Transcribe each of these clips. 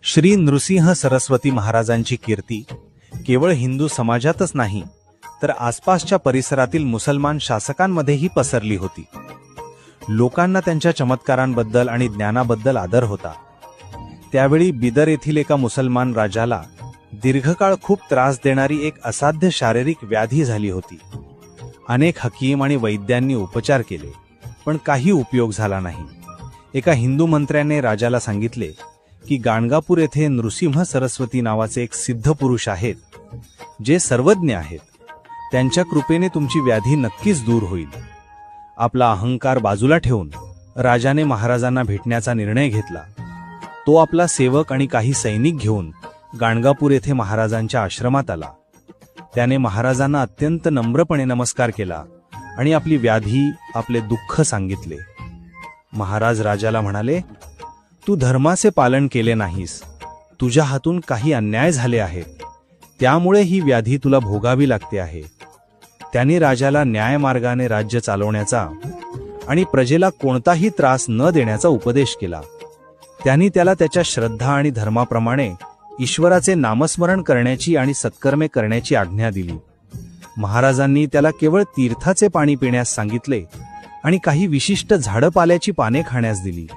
श्री नृसिंह सरस्वती महाराजांची कीर्ती केवळ हिंदू समाजातच नाही तर आसपासच्या परिसरातील मुसलमान शासकांमध्येही पसरली होती. लोकांना त्यांच्या चमत्कारांबद्दल आणि ज्ञानाबद्दल आदर होता. त्यावेळी बिदर येथील एका मुसलमान राजाला दीर्घकाळ खूप त्रास देणारी एक असाध्य शारीरिक व्याधी झाली होती. अनेक हकीम आणि वैद्यांनी उपचार केले, पण काही उपयोग झाला नाही. एका हिंदू मंत्र्याने राजाला सांगितले की गाणगापूर येथे नृसिंह सरस्वती नावाचे एक सिद्ध पुरुष आहेत, जे सर्वज्ञ आहेत. त्यांच्या कृपेने तुमची व्याधी नक्कीच दूर होईल. आपला अहंकार बाजूला ठेवून राजाने महाराजांना भेटण्याचा निर्णय घेतला. तो आपला सेवक आणि काही सैनिक घेऊन गाणगापूर येथे महाराजांच्या आश्रमात आला. त्याने महाराजांना अत्यंत नम्रपणे नमस्कार केला आणि आपली व्याधी, आपले दुःख सांगितले. महाराज राजाला म्हणाले, तू धर्माचे पालन केले नाहीस. तुझ्या हातून काही अन्याय झाले आहेत, त्यामुळे ही व्याधी तुला भोगावी लागते आहे. त्यांनी राजाला न्यायमार्गाने राज्य चालवण्याचा आणि प्रजेला कोणताही त्रास न देण्याचा उपदेश केला. त्यांनी त्याला त्याच्या श्रद्धा आणि धर्माप्रमाणे ईश्वराचे नामस्मरण करण्याची आणि सत्कर्मे करण्याची आज्ञा दिली. महाराजांनी त्याला केवळ तीर्थाचे पाणी पिण्यास सांगितले आणि काही विशिष्ट झाडपाल्याची पाने खाण्यास दिली.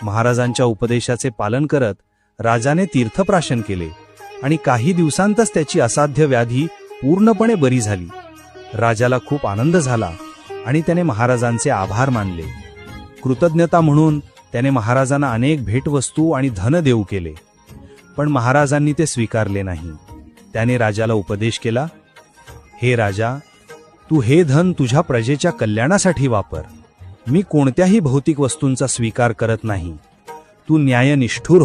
महाराजांच्या उपदेशाचे पालन करत राजाने तीर्थप्राशन केले आणि काही दिवसांतच त्याची असाध्य व्याधी पूर्णपणे बरी झाली. राजाला खूप आनंद झाला आणि त्याने महाराजांचे आभार मानले. कृतज्ञता म्हणून त्याने महाराजांना अनेक भेटवस्तू आणि धन देऊ केले, पण महाराजांनी ते स्वीकारले नाही. त्याने राजाला उपदेश केला, हे राजा, तू हे धन तुझ्या प्रजेच्या कल्याणासाठी वापर. मी कोणत्याही भौतिक वस्तूंचा स्वीकार करत नाही. तू न्यायनिष्ठुर हो.